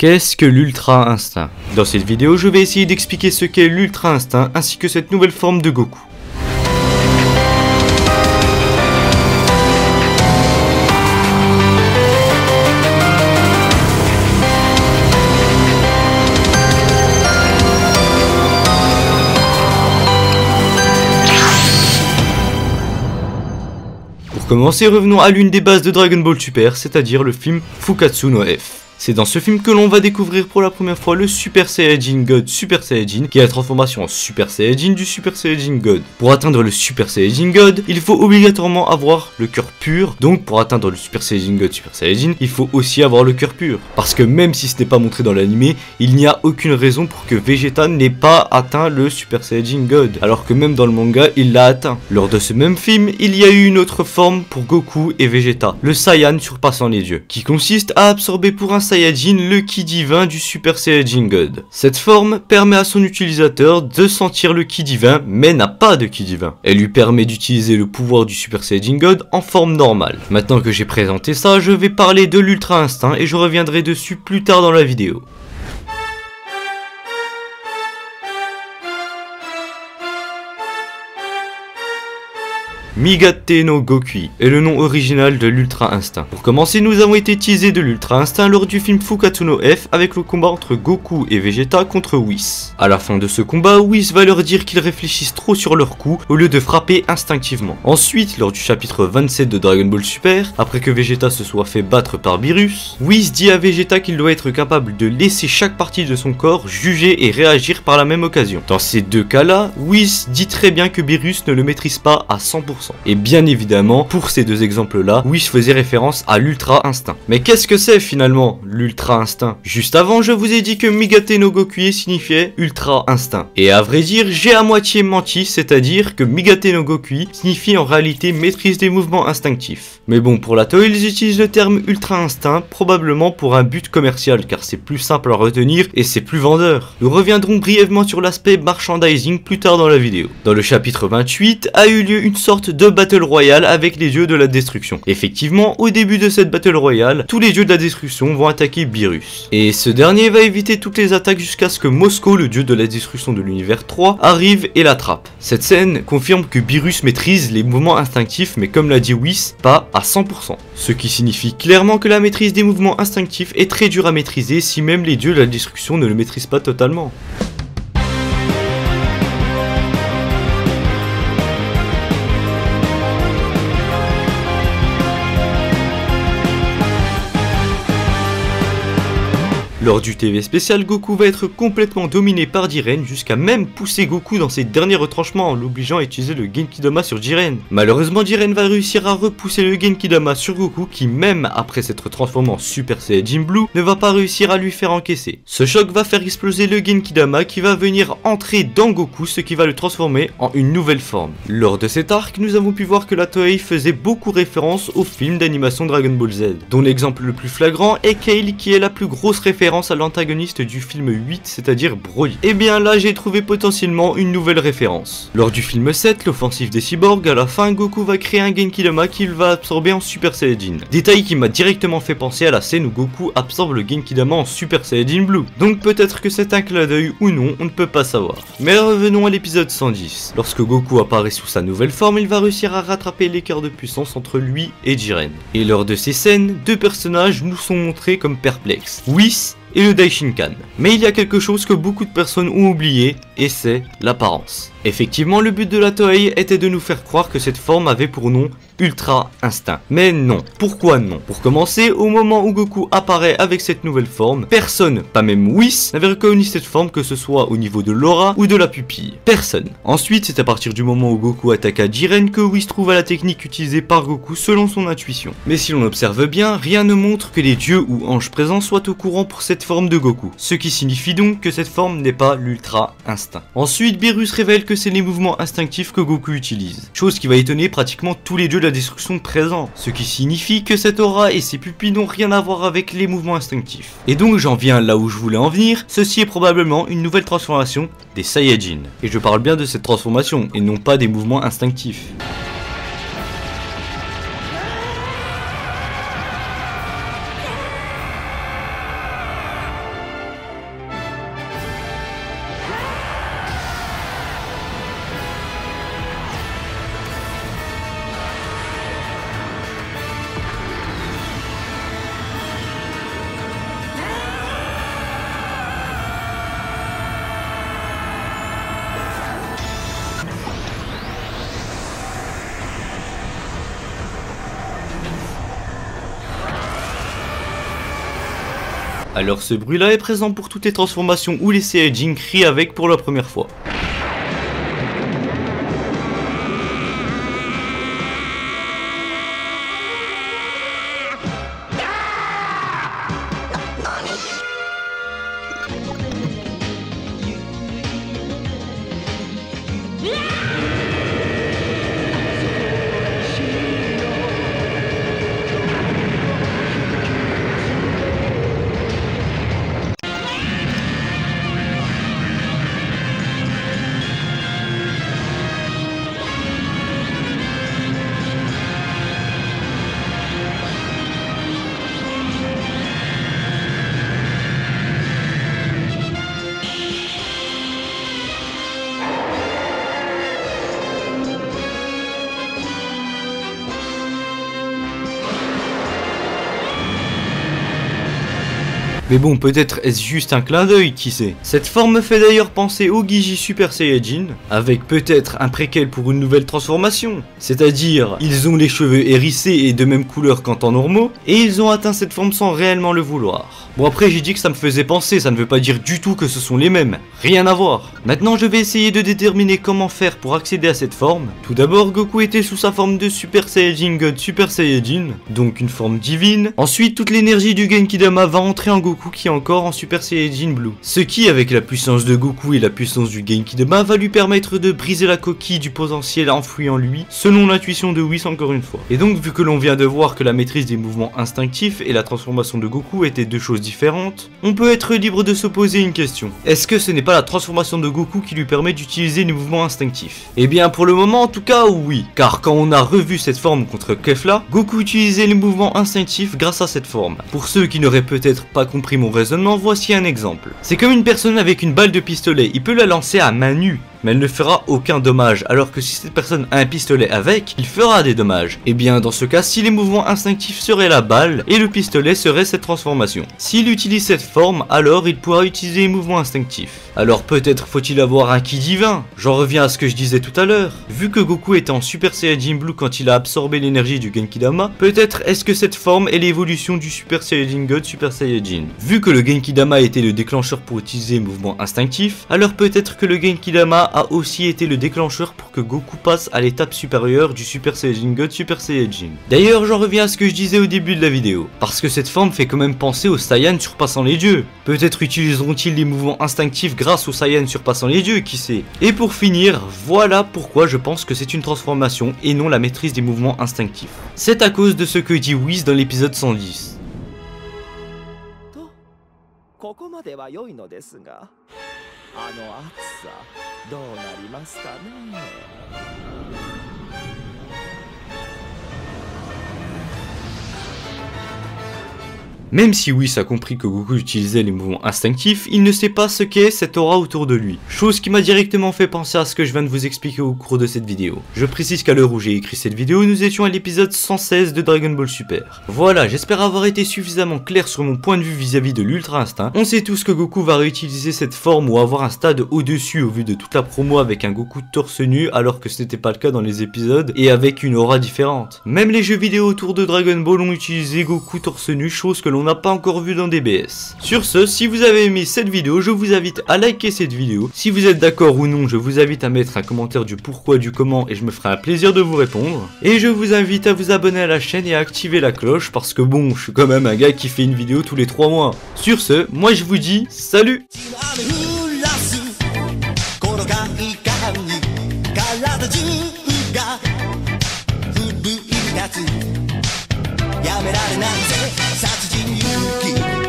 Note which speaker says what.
Speaker 1: Qu'est-ce que l'Ultra Instinct? Dans cette vidéo, je vais essayer d'expliquer ce qu'est l'Ultra Instinct ainsi que cette nouvelle forme de Goku. Pour commencer, revenons à l'une des bases de Dragon Ball Super, c'est-à-dire le film Fukkatsu no F. C'est dans ce film que l'on va découvrir pour la première fois le Super Saiyajin God Super Saiyajin, qui est la transformation en Super Saiyajin du Super Saiyajin God. Pour atteindre le Super Saiyajin God, il faut obligatoirement avoir le cœur pur, donc pour atteindre le Super Saiyajin God Super Saiyajin, il faut aussi avoir le cœur pur. Parce que même si ce n'est pas montré dans l'anime, il n'y a aucune raison pour que Vegeta n'ait pas atteint le Super Saiyajin God, alors que même dans le manga, il l'a atteint. Lors de ce même film, il y a eu une autre forme pour Goku et Vegeta, le Saiyan surpassant les dieux, qui consiste à absorber pour un Saiyajin le ki divin du Super Saiyajin God. Cette forme permet à son utilisateur de sentir le ki divin, mais n'a pas de ki divin. Elle lui permet d'utiliser le pouvoir du Super Saiyajin God en forme normale. Maintenant que j'ai présenté ça, je vais parler de l'Ultra Instinct et je reviendrai dessus plus tard dans la vidéo. Migate no Gokui est le nom original de l'Ultra Instinct. Pour commencer, nous avons été teasés de l'Ultra Instinct lors du film Fukkatsu no F avec le combat entre Goku et Vegeta contre Whis. À la fin de ce combat, Whis va leur dire qu'ils réfléchissent trop sur leur coup au lieu de frapper instinctivement. Ensuite, lors du chapitre 27 de Dragon Ball Super, après que Vegeta se soit fait battre par Beerus, Whis dit à Vegeta qu'il doit être capable de laisser chaque partie de son corps juger et réagir par la même occasion. Dans ces deux cas-là, Whis dit très bien que Beerus ne le maîtrise pas à 100%. Et bien évidemment, pour ces deux exemples-là, Whis faisait référence à l'Ultra Instinct. Mais qu'est-ce que c'est finalement, l'Ultra Instinct? Juste avant, je vous ai dit que Migate no Gokui signifiait Ultra Instinct. Et à vrai dire, j'ai à moitié menti, c'est-à-dire que Migate no Gokui signifie en réalité maîtrise des mouvements instinctifs. Mais bon, pour la Toei, ils utilisent le terme Ultra Instinct, probablement pour un but commercial, car c'est plus simple à retenir et c'est plus vendeur. Nous reviendrons brièvement sur l'aspect merchandising plus tard dans la vidéo. Dans le chapitre 28, a eu lieu une sorte de Battle Royale avec les dieux de la destruction. Effectivement, au début de cette Battle Royale, tous les dieux de la destruction vont attaquer Beerus. Et ce dernier va éviter toutes les attaques jusqu'à ce que Mosco, le dieu de la destruction de l'univers 3, arrive et l'attrape. Cette scène confirme que Beerus maîtrise les mouvements instinctifs, mais comme l'a dit Whis, pas à 100%. Ce qui signifie clairement que la maîtrise des mouvements instinctifs est très dure à maîtriser si même les dieux de la destruction ne le maîtrisent pas totalement. Lors du TV spécial, Goku va être complètement dominé par Jiren jusqu'à même pousser Goku dans ses derniers retranchements en l'obligeant à utiliser le Genkidama sur Jiren. Malheureusement, Jiren va réussir à repousser le Genkidama sur Goku qui, même après s'être transformé en Super Saiyajin Blue, ne va pas réussir à lui faire encaisser. Ce choc va faire exploser le Genkidama qui va venir entrer dans Goku, ce qui va le transformer en une nouvelle forme. Lors de cet arc, nous avons pu voir que la Toei faisait beaucoup référence au film d'animation Dragon Ball Z, dont l'exemple le plus flagrant est Kale qui est la plus grosse référence à l'antagoniste du film 8, c'est-à-dire Broly. Et bien là, j'ai trouvé potentiellement une nouvelle référence. Lors du film 7, l'offensive des cyborgs, à la fin, Goku va créer un Genkidama qu'il va absorber en Super Saiyajin. Détail qui m'a directement fait penser à la scène où Goku absorbe le Genkidama en Super Saiyajin Blue. Donc peut-être que c'est un clin d'œil ou non, on ne peut pas savoir. Mais revenons à l'épisode 110. Lorsque Goku apparaît sous sa nouvelle forme, il va réussir à rattraper l'écart de puissance entre lui et Jiren. Et lors de ces scènes, deux personnages nous sont montrés comme perplexes. Whis et le Daishinkan. Mais il y a quelque chose que beaucoup de personnes ont oublié, et c'est l'apparence. Effectivement, le but de la Toei était de nous faire croire que cette forme avait pour nom Ultra Instinct. Mais non. Pourquoi non? Pour commencer, au moment où Goku apparaît avec cette nouvelle forme, personne, pas même Whis, n'avait reconnu cette forme, que ce soit au niveau de l'aura ou de la pupille. Personne. Ensuite, c'est à partir du moment où Goku attaqua Jiren que Whis trouva la technique utilisée par Goku selon son intuition. Mais si l'on observe bien, rien ne montre que les dieux ou anges présents soient au courant pour cette forme de Goku. Ce qui signifie donc que cette forme n'est pas l'Ultra Instinct. Ensuite, Beerus révèle que c'est les mouvements instinctifs que Goku utilise. Chose qui va étonner pratiquement tous les dieux de la destruction présents. Ce qui signifie que cette aura et ses pupilles n'ont rien à voir avec les mouvements instinctifs. Et donc j'en viens là où je voulais en venir, ceci est probablement une nouvelle transformation des Saiyajin. Et je parle bien de cette transformation et non pas des mouvements instinctifs. Alors ce bruit là est présent pour toutes les transformations où les Saiyajin crient avec pour la première fois. Mais bon, peut-être est-ce juste un clin d'œil, qui sait. Cette forme me fait d'ailleurs penser au Gigi Super Saiyajin, avec peut-être un préquel pour une nouvelle transformation. C'est-à-dire, ils ont les cheveux hérissés et de même couleur qu'en temps normaux, et ils ont atteint cette forme sans réellement le vouloir. Bon après j'ai dit que ça me faisait penser, ça ne veut pas dire du tout que ce sont les mêmes, rien à voir. Maintenant je vais essayer de déterminer comment faire pour accéder à cette forme. Tout d'abord Goku était sous sa forme de Super Saiyajin God Super Saiyajin, donc une forme divine. Ensuite toute l'énergie du Genki-Dama va entrer en Goku qui est encore en Super Saiyajin Blue. Ce qui avec la puissance de Goku et la puissance du Genki-Dama va lui permettre de briser la coquille du potentiel enfoui en lui, selon l'intuition de Whis encore une fois. Et donc vu que l'on vient de voir que la maîtrise des mouvements instinctifs et la transformation de Goku étaient deux choses différentes, on peut être libre de se poser une question. Est-ce que ce n'est pas la transformation de Goku qui lui permet d'utiliser les mouvements instinctifs? Eh bien pour le moment en tout cas oui, car quand on a revu cette forme contre Kefla, Goku utilisait les mouvements instinctifs grâce à cette forme. Pour ceux qui n'auraient peut-être pas compris mon raisonnement, voici un exemple. C'est comme une personne avec une balle de pistolet, il peut la lancer à main nue, mais elle ne fera aucun dommage, alors que si cette personne a un pistolet avec, il fera des dommages. Et bien dans ce cas, si les mouvements instinctifs seraient la balle, et le pistolet serait cette transformation. S'il utilise cette forme, alors il pourra utiliser les mouvements instinctifs. Alors peut-être faut-il avoir un ki divin. J'en reviens à ce que je disais tout à l'heure. Vu que Goku était en Super Saiyajin Blue quand il a absorbé l'énergie du Genki-Dama, peut-être est-ce que cette forme est l'évolution du Super Saiyajin God Super Saiyajin. Vu que le Genki-Dama était le déclencheur pour utiliser les mouvements instinctifs, alors peut-être que le Genki-Dama a aussi été le déclencheur pour que Goku passe à l'étape supérieure du Super Saiyajin God Super Saiyajin. D'ailleurs j'en reviens à ce que je disais au début de la vidéo, parce que cette forme fait quand même penser aux Saiyans surpassant les dieux. Peut-être utiliseront-ils les mouvements instinctifs grâce aux Saiyans surpassant les dieux, qui sait. Et pour finir, voilà pourquoi je pense que c'est une transformation et non la maîtrise des mouvements instinctifs. C'est à cause de ce que dit Whis dans l'épisode 110. Même si Whis a compris que Goku utilisait les mouvements instinctifs, il ne sait pas ce qu'est cette aura autour de lui. Chose qui m'a directement fait penser à ce que je viens de vous expliquer au cours de cette vidéo. Je précise qu'à l'heure où j'ai écrit cette vidéo, nous étions à l'épisode 116 de Dragon Ball Super. Voilà, j'espère avoir été suffisamment clair sur mon point de vue vis-à-vis de l'Ultra Instinct. On sait tous que Goku va réutiliser cette forme ou avoir un stade au-dessus au vu de toute la promo avec un Goku torse nu alors que ce n'était pas le cas dans les épisodes et avec une aura différente. Même les jeux vidéo autour de Dragon Ball ont utilisé Goku torse nu, chose que l'on n'a pas encore vu dans DBS. Sur ce, si vous avez aimé cette vidéo, je vous invite à liker cette vidéo. Si vous êtes d'accord ou non, je vous invite à mettre un commentaire du pourquoi, du comment et je me ferai un plaisir de vous répondre. Et je vous invite à vous abonner à la chaîne et à activer la cloche parce que bon, je suis quand même un gars qui fait une vidéo tous les 3 mois. Sur ce, moi je vous dis salut.やめられないぜ殺人勇気